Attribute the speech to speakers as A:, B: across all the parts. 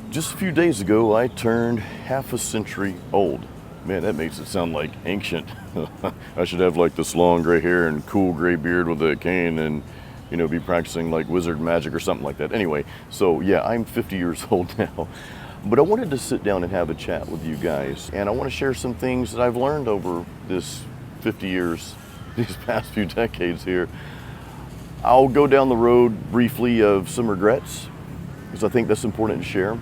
A: Just a few days ago, I turned half a century old. Man, that makes it sound like ancient. I should have like this long gray hair and cool gray beard with a cane and, be practicing like wizard magic or something like that. Anyway, so yeah, I'm 50 years old now. But I wanted to sit down and have a chat with you guys. And I want to share some things that I've learned over this 50 years, these past few decades here. I'll go down the road briefly of some regrets, because I think that's important to share.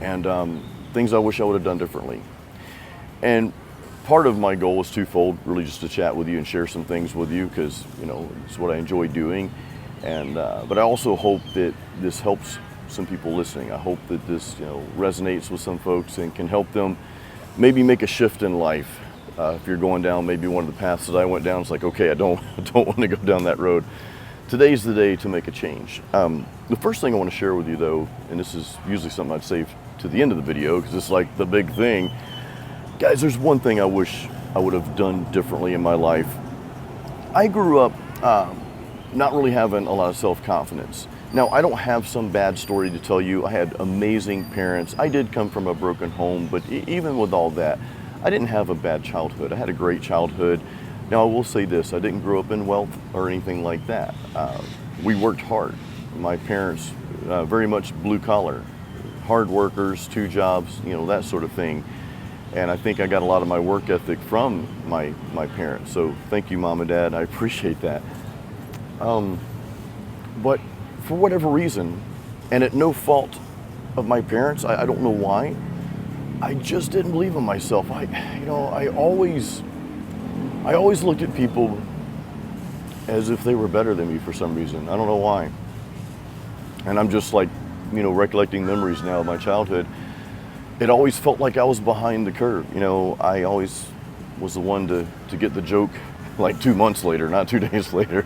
A: And things I wish I would have done differently. And part of my goal is twofold, really just to chat with you and share some things with you, because it's what I enjoy doing. And but I also hope that this helps some people listening. I hope that this resonates with some folks and can help them maybe make a shift in life. If you're going down maybe one of the paths that I went down, it's like, okay, I don't want to go down that road. Today's the day to make a change. The first thing I want to share with you though, and this is usually something I'd save to the end of the video because it's like the big thing. Guys, there's one thing I wish I would have done differently in my life. I grew up not really having a lot of self-confidence. Now, I don't have some bad story to tell you. I had amazing parents. I did come from a broken home, but even with all that, I didn't have a bad childhood. I had a great childhood. Now, I will say this, I didn't grow up in wealth or anything like that. We worked hard. My parents, very much blue collar, hard workers, 2 jobs, that sort of thing. And I think I got a lot of my work ethic from my parents. So thank you, Mom and Dad, I appreciate that. But for whatever reason, and at no fault of my parents, I don't know why, I just didn't believe in myself. I always looked at people as if they were better than me for some reason. I don't know why. And I'm just like, recollecting memories now of my childhood. It always felt like I was behind the curve. I always was the one to get the joke like 2 months later, not 2 days later.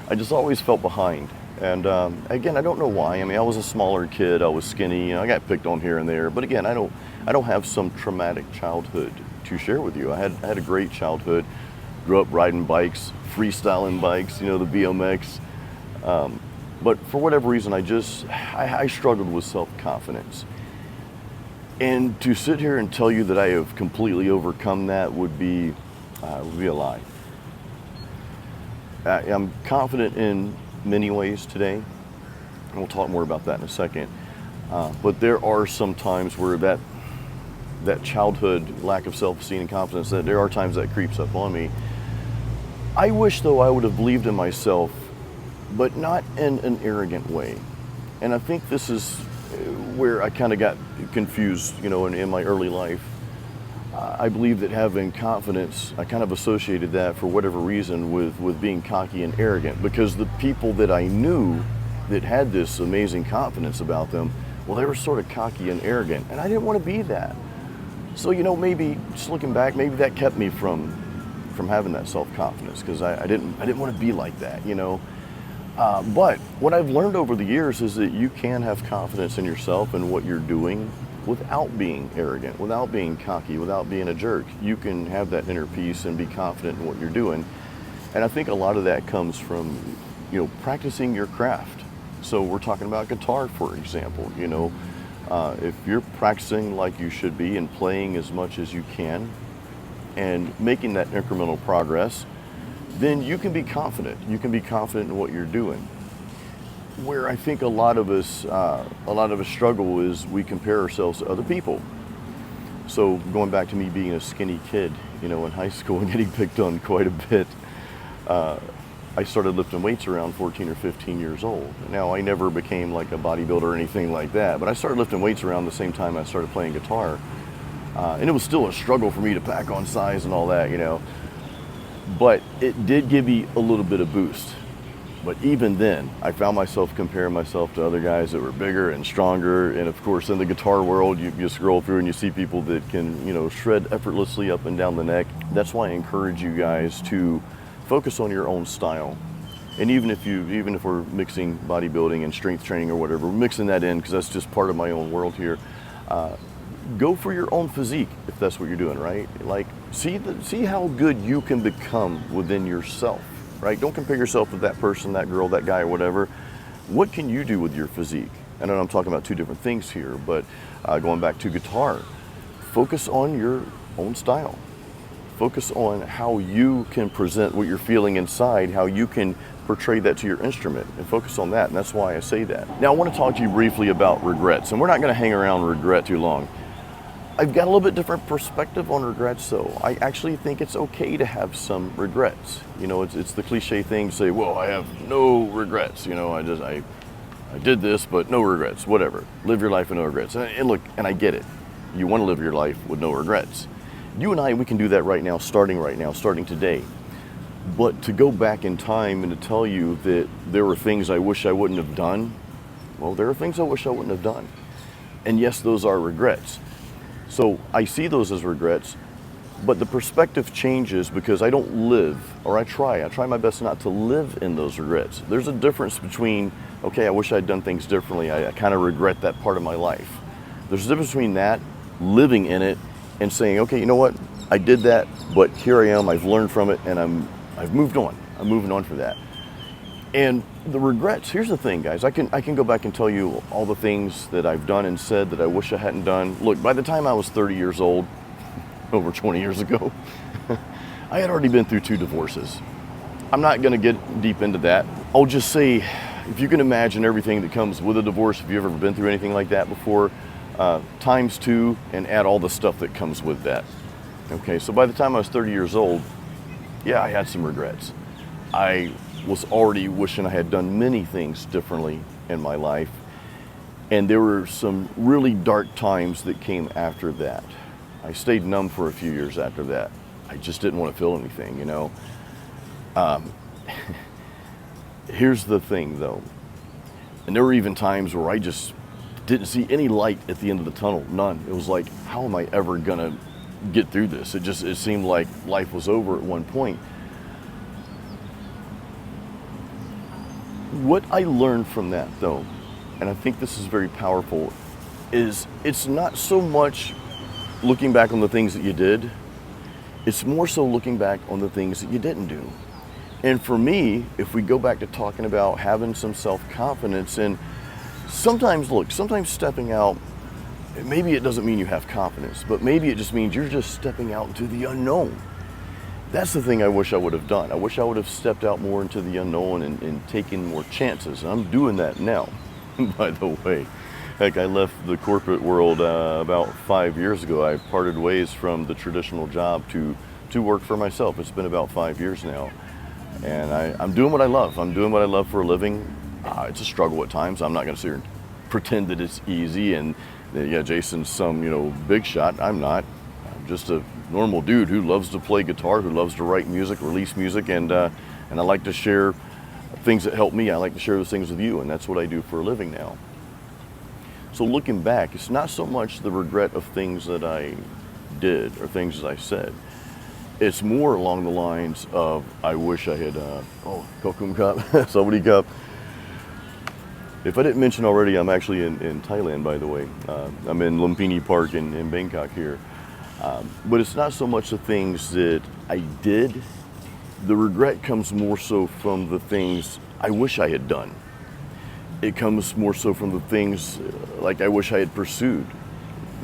A: I just always felt behind. And again, I don't know why. I mean, I was a smaller kid. I was skinny. I got picked on here and there. But again, I don't have some traumatic childhood to share with you. I had a great childhood. Grew up riding bikes, freestyling bikes, the BMX. But for whatever reason, I struggled with self-confidence. And to sit here and tell you that I have completely overcome that would be a lie. I'm confident in many ways today, and we'll talk more about that in a second. But there are some times where that childhood lack of self-esteem and confidence, that there are times that creeps up on me. I wish, though, I would have believed in myself, but not in an arrogant way. And I think this is where I kind of got confused, in my early life. I believe that having confidence, I kind of associated that for whatever reason with being cocky and arrogant, because the people that I knew that had this amazing confidence about them, well, they were sort of cocky and arrogant, and I didn't want to be that. So, maybe just looking back, maybe that kept me from having that self-confidence, because I didn't want to be like that, But what I've learned over the years is that you can have confidence in yourself and what you're doing without being arrogant, without being cocky, without being a jerk. You can have that inner peace and be confident in what you're doing. And I think a lot of that comes from, practicing your craft. So we're talking about guitar, for example. If you're practicing like you should be and playing as much as you can and making that incremental progress, then you can be confident. You can be confident in what you're doing. Where I think a lot of us struggle is we compare ourselves to other people. So going back to me being a skinny kid, in high school and getting picked on quite a bit, I started lifting weights around 14 or 15 years old. Now, I never became like a bodybuilder or anything like that, but I started lifting weights around the same time I started playing guitar. And it was still a struggle for me to pack on size and all that, But it did give me a little bit of boost. But even then, I found myself comparing myself to other guys that were bigger and stronger. And of course, in the guitar world, you scroll through and you see people that can, shred effortlessly up and down the neck. That's why I encourage you guys to focus on your own style. And even if we're mixing bodybuilding and strength training or whatever, we're mixing that in because that's just part of my own world here. Go for your own physique if that's what you're doing, right? Like, see how good you can become within yourself. Right? Don't compare yourself with that person, that girl, that guy, or whatever. What can you do with your physique? I know I'm talking about two different things here, but going back to guitar, focus on your own style. Focus on how you can present what you're feeling inside, how you can portray that to your instrument, and focus on that, and that's why I say that. Now I want to talk to you briefly about regrets, and we're not going to hang around regret too long. I've got a little bit different perspective on regrets though. I actually think it's okay to have some regrets. You know, it's the cliche thing to say, well, I have no regrets. You know, I did this, but no regrets, whatever. Live your life with no regrets. And look, and I get it. You want to live your life with no regrets. You and I, we can do that right now, starting today. But to go back in time and to tell you that there were things I wish I wouldn't have done, well, there are things I wish I wouldn't have done. And yes, those are regrets. So I see those as regrets, but the perspective changes because I don't live, or I try my best not to live in those regrets. There's a difference between, okay, I wish I'd done things differently, I kind of regret that part of my life. There's a difference between that, living in it, and saying, okay, you know what, I did that, but here I am, I've learned from it, and I've moved on. I'm moving on for that. And the regrets, here's the thing, guys, I can go back and tell you all the things that I've done and said that I wish I hadn't done. Look, by the time I was 30 years old, over 20 years ago, I had already been through 2 divorces. I'm not gonna get deep into that. I'll just say, if you can imagine everything that comes with a divorce, if you've ever been through anything like that before, times 2 and add all the stuff that comes with that. Okay, so by the time I was 30 years old, yeah, I had some regrets. I was already wishing I had done many things differently in my life. And there were some really dark times that came after that. I stayed numb for a few years after that. I just didn't want to feel anything, you know. Here's the thing though. And there were even times where I just didn't see any light at the end of the tunnel, none. It was like, how am I ever gonna get through this? It seemed like life was over at one point. What I learned from that though, and I think this is very powerful, is it's not so much looking back on the things that you did, it's more so looking back on the things that you didn't do. And for me, if we go back to talking about having some self-confidence, and sometimes stepping out, maybe it doesn't mean you have confidence, but maybe it just means you're just stepping out into the unknown. That's the thing I wish I would have done. I wish I would have stepped out more into the unknown and taken more chances. And I'm doing that now, by the way. Heck, I left the corporate world about 5 years ago. I parted ways from the traditional job to work for myself. It's been about 5 years now. And I'm doing what I love. I'm doing what I love for a living. It's a struggle at times. I'm not going to sit here and pretend that it's easy and that, yeah, Jason's some, big shot. I'm not. I'm just a normal dude who loves to play guitar, who loves to write music, release music, and I like to share things that help me. I like to share those things with you, and that's what I do for a living now. So looking back, it's not so much the regret of things that I did or things that I said. It's more along the lines of, I wish I had, Kokum Cup, Somebody Cup. If I didn't mention already, I'm actually in Thailand, by the way. I'm in Lumpini Park in Bangkok here. But it's not so much the things that I did. The regret comes more so from the things I wish I had done. It comes more so from the things like I wish I had pursued.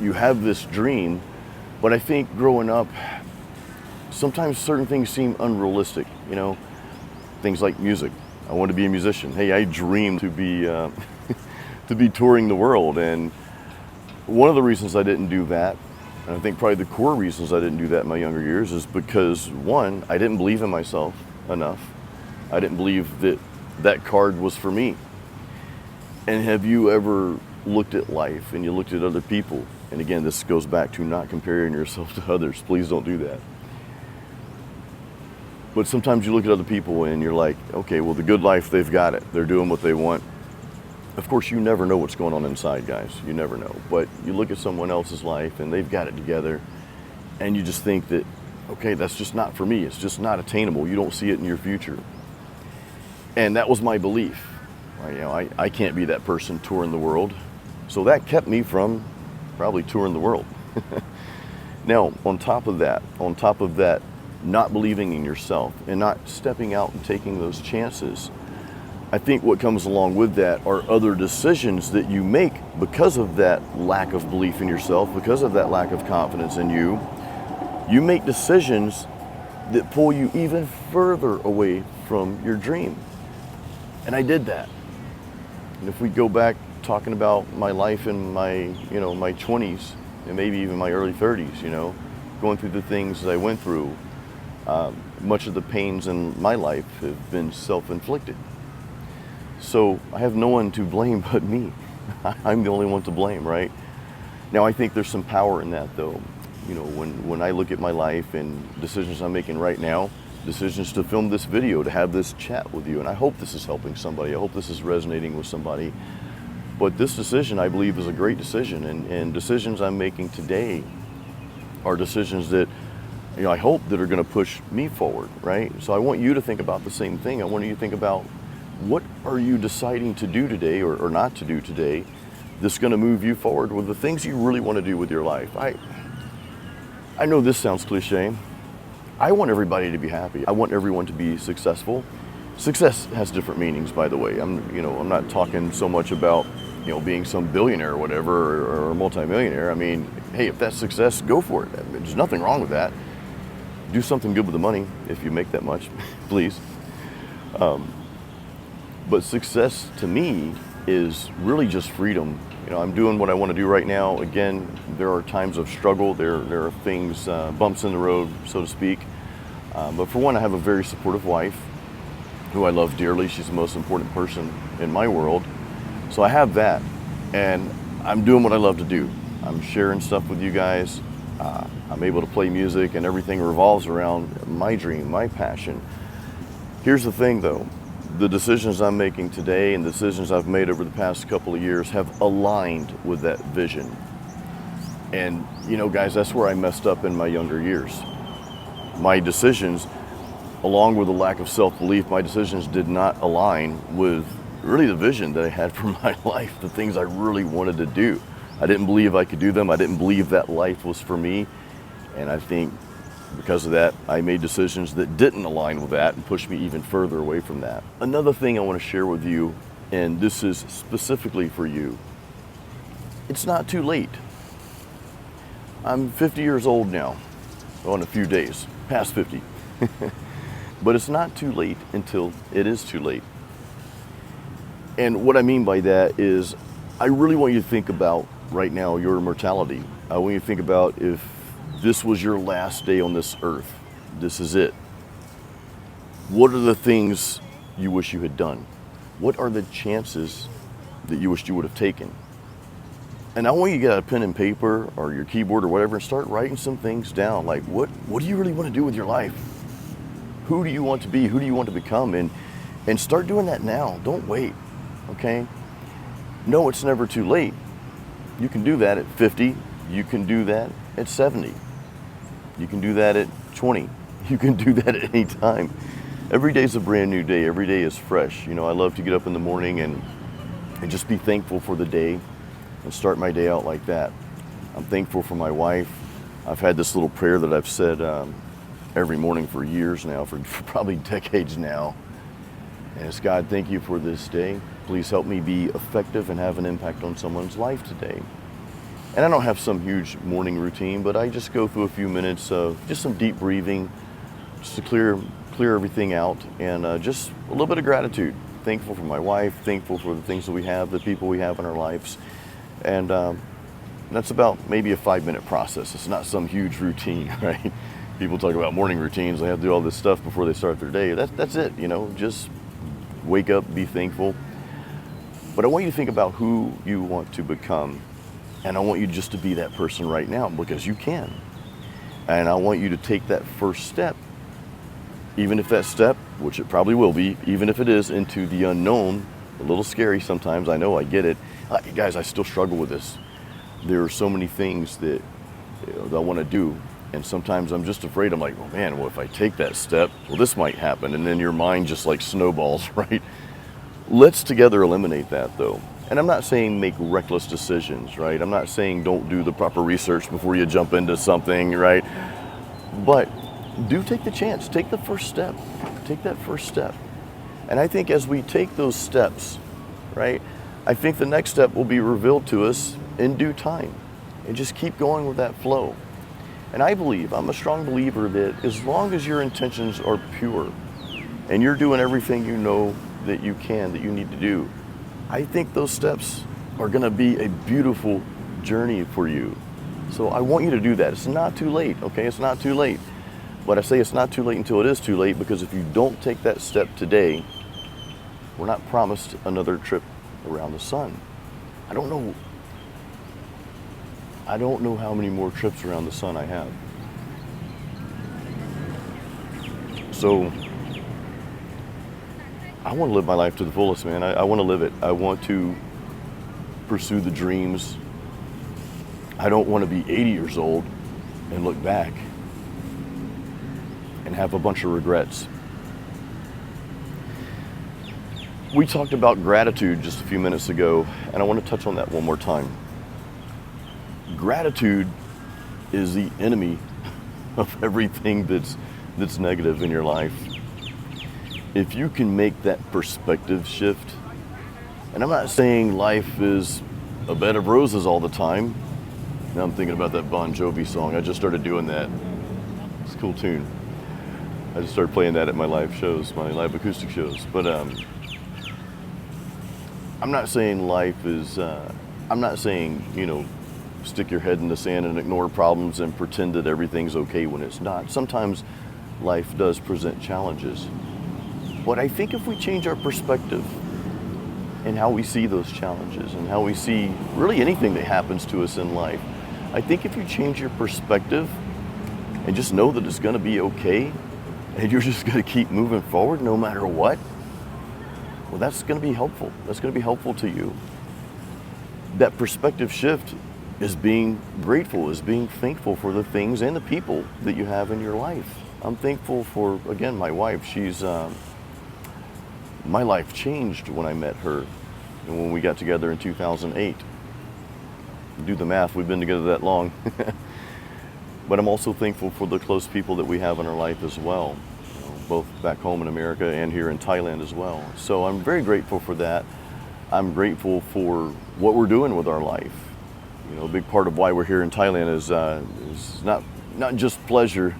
A: You have this dream, but I think growing up, sometimes certain things seem unrealistic, things like music. I want to be a musician. Hey, I dream to be to be touring the world, and one of the reasons I didn't do that, and I think probably the core reasons I didn't do that in my younger years, is because one, I didn't believe in myself enough. I didn't believe that that card was for me. And have you ever looked at life and you looked at other people? And again, this goes back to not comparing yourself to others. Please don't do that. But sometimes you look at other people and you're like, okay, well, the good life, they've got it. They're doing what they want. Of course, you never know what's going on inside, guys. You never know. But you look at someone else's life and they've got it together, and you just think that, okay, that's just not for me. It's just not attainable. You don't see it in your future. And that was my belief. I can't be that person touring the world. So that kept me from probably touring the world. Now, on top of that, not believing in yourself and not stepping out and taking those chances, I think what comes along with that are other decisions that you make because of that lack of belief in yourself, because of that lack of confidence in you. You make decisions that pull you even further away from your dream. And I did that. And if we go back talking about my life in my 20s and maybe even my early 30s, going through the things that I went through, much of the pains in my life have been self-inflicted. So I have no one to blame but me. I'm the only one to blame, right? Now I think there's some power in that though. When I look at my life and decisions I'm making right now, decisions to film this video, to have this chat with you, and I hope this is helping somebody. I hope this is resonating with somebody. But this decision, I believe, is a great decision, and decisions I'm making today are decisions that, I hope that are going to push me forward, right? So I want you to think about the same thing. I want you to think about what are you deciding to do today or not to do today that's going to move you forward with the things you really want to do with your life. I know this sounds cliche. I want everybody to be happy. I want everyone to be successful. Success has different meanings, by the way. I'm not talking so much about, being some billionaire or whatever or multimillionaire. I mean, hey, if that's success, go for it. There's nothing wrong with that. Do something good with the money if you make that much, please. But success to me is really just freedom. I'm doing what I want to do right now. Again, there are times of struggle. There are things, bumps in the road, so to speak. But for one, I have a very supportive wife who I love dearly. She's the most important person in my world. So I have that, and I'm doing what I love to do. I'm sharing stuff with you guys. I'm able to play music, and everything revolves around my dream, my passion. Here's the thing though. The decisions I'm making today and the decisions I've made over the past couple of years have aligned with that vision. And guys, that's where I messed up in my younger years. My decisions, along with the lack of self-belief, my decisions did not align with really the vision that I had for my life, the things I really wanted to do. I didn't believe I could do them. I didn't believe that life was for me. And I think because of that, I made decisions that didn't align with that and pushed me even further away from that. Another thing I want to share with you, and this is specifically for you, it's not too late. I'm 50 years old now, in a few days, past 50. But it's not too late until it is too late. And what I mean by that is, I really want you to think about right now your mortality. I want you to think about if this was your last day on this earth. This is it. What are the things you wish you had done? What are the chances that you wished you would have taken? And I want you to get a pen and paper or your keyboard or whatever and start writing some things down. Like, what do you really want to do with your life? Who do you want to be? Who do you want to become? And start doing that now. Don't wait, okay? No, it's never too late. You can do that at 50. You can do that at 70. You can do that at 20. You can do that at any time. Every day is a brand new day. Every day is fresh. I love to get up in the morning and just be thankful for the day and start my day out like that. I'm thankful for my wife. I've had this little prayer that I've said every morning for years now, for probably decades now. And it's, God, thank you for this day. Please help me be effective and have an impact on someone's life today. And I don't have some huge morning routine, but I just go through a few minutes of just some deep breathing, just to clear everything out, and just a little bit of gratitude. Thankful for my wife, thankful for the things that we have, the people we have in our lives. And that's about maybe a 5-minute process. It's not some huge routine, right? People talk about morning routines. They have to do all this stuff before they start their day. That's it, just wake up, be thankful. But I want you to think about who you want to become. And I want you just to be that person right now, because you can. And I want you to take that first step, even if that step, which it probably will be, even if it is into the unknown, a little scary sometimes, I know, I get it. Guys, I still struggle with this. There are so many things that, that I want to do, and sometimes I'm just afraid. I'm like, well, man, if I take that step, well, this might happen. And then your mind just like snowballs, right? Let's together eliminate that, though. And I'm not saying make reckless decisions, right? I'm not saying don't do the proper research before you jump into something, right? But do take the chance. Take the first step. Take that first step. And I think as we take those steps, right, I think the next step will be revealed to us in due time. And just keep going with that flow. And I'm a strong believer that as long as your intentions are pure and you're doing everything you know that you need to do, I think those steps are going to be a beautiful journey for you. So I want you to do that. It's not too late, okay? It's not too late. But I say it's not too late until it is too late, because if you don't take that step today, we're not promised another trip around the sun. I don't know how many more trips around the sun I have. So I want to live my life to the fullest, man. I want to live it. I want to pursue the dreams. I don't want to be 80 years old and look back and have a bunch of regrets. We talked about gratitude just a few minutes ago, and I want to touch on that one more time. Gratitude is the enemy of everything that's negative in your life. If you can make that perspective shift, and I'm not saying life is a bed of roses all the time. Now I'm thinking about that Bon Jovi song. I just started doing that. It's a cool tune. I just started playing that at my live shows, my live acoustic shows. But I'm not saying life is, I'm not saying, stick your head in the sand and ignore problems and pretend that everything's okay when it's not. Sometimes life does present challenges. But I think if we change our perspective and how we see those challenges and how we see really anything that happens to us in life, I think if you change your perspective and just know that it's going to be okay and you're just going to keep moving forward no matter what, well, that's going to be helpful. That's going to be helpful to you. That perspective shift is being grateful, is being thankful for the things and the people that you have in your life. I'm thankful for, again, my wife. She's, my life changed when I met her and when we got together in 2008. Do the math, we've been together that long. But I'm also thankful for the close people that we have in our life as well, both back home in America and here in Thailand as well. So I'm very grateful for that. I'm grateful for what we're doing with our life. A big part of why we're here in Thailand is not just pleasure.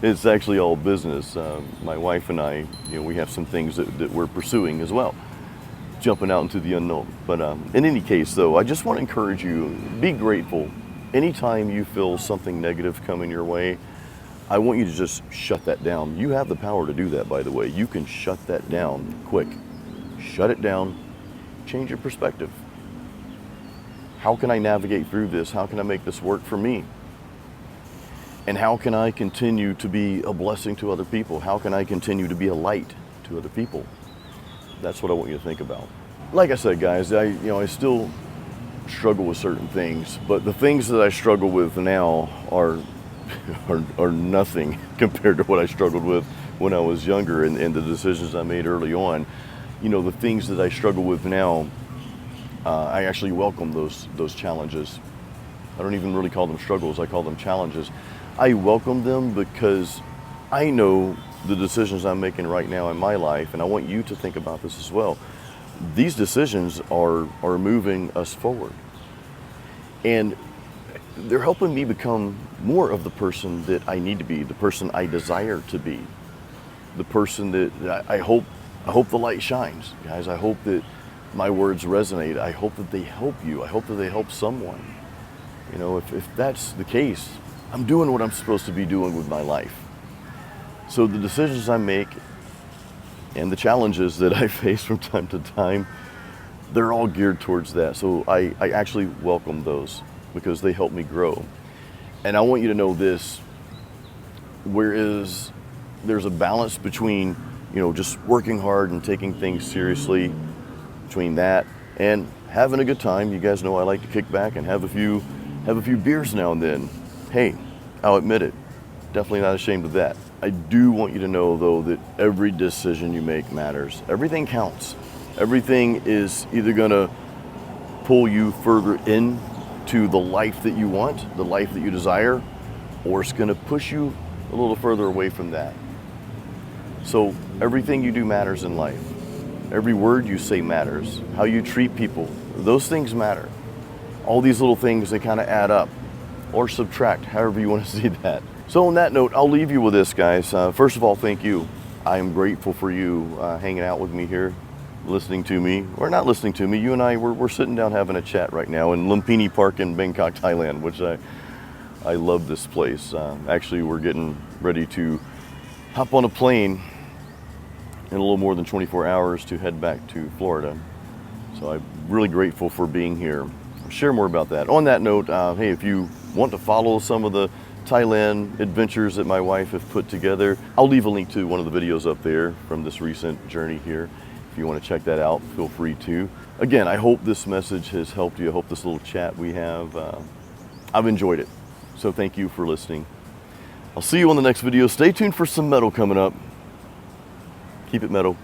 A: It's actually all business. My wife and I, we have some things that we're pursuing as well, jumping out into the unknown. But in any case, though, I just want to encourage you, be grateful. Anytime you feel something negative coming your way, I want you to just shut that down. You have the power to do that, by the way. You can shut that down quick. Shut it down. Change your perspective. How can I navigate through this? How can I make this work for me? And how can I continue to be a blessing to other people? How can I continue to be a light to other people? That's what I want you to think about. Like I said, guys, I still struggle with certain things, but the things that I struggle with now are nothing compared to what I struggled with when I was younger and the decisions I made early on. The things that I struggle with now, I actually welcome those challenges. I don't even really call them struggles, I call them challenges. I welcome them because I know the decisions I'm making right now in my life, and I want you to think about this as well. These decisions are moving us forward. And they're helping me become more of the person that I need to be, the person I desire to be, the person that I hope the light shines, guys. I hope that my words resonate. I hope that they help you. I hope that they help someone. If that's the case, I'm doing what I'm supposed to be doing with my life. So the decisions I make and the challenges that I face from time to time, they're all geared towards that. So I actually welcome those because they help me grow. And I want you to know this, whereas there's a balance between, just working hard and taking things seriously, between that and having a good time. You guys know I like to kick back and have a few beers now and then. Hey, I'll admit it. Definitely not ashamed of that. I do want you to know, though, that every decision you make matters. Everything counts. Everything is either going to pull you further into the life that you want, the life that you desire, or it's going to push you a little further away from that. So everything you do matters in life. Every word you say matters. How you treat people, those things matter. All these little things, they kind of add up or subtract, however you want to see that. So on that note, I'll leave you with this, guys. First of all, thank you. I am grateful for you hanging out with me here, listening to me, or not listening to me. You and I, we're sitting down having a chat right now in Lumpini Park in Bangkok, Thailand, which I love this place. Actually, we're getting ready to hop on a plane in a little more than 24 hours to head back to Florida. So I'm really grateful for being here. I'll share more about that. On that note, hey, if you want to follow some of the Thailand adventures that my wife have put together, I'll leave a link to one of the videos up there from this recent journey here. If you want to check that out, feel free to. Again, I hope this message has helped you. I hope this little chat we have, I've enjoyed it. So thank you for listening. I'll see you on the next video. Stay tuned for some metal coming up. Keep it metal.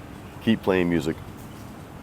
A: Keep playing music.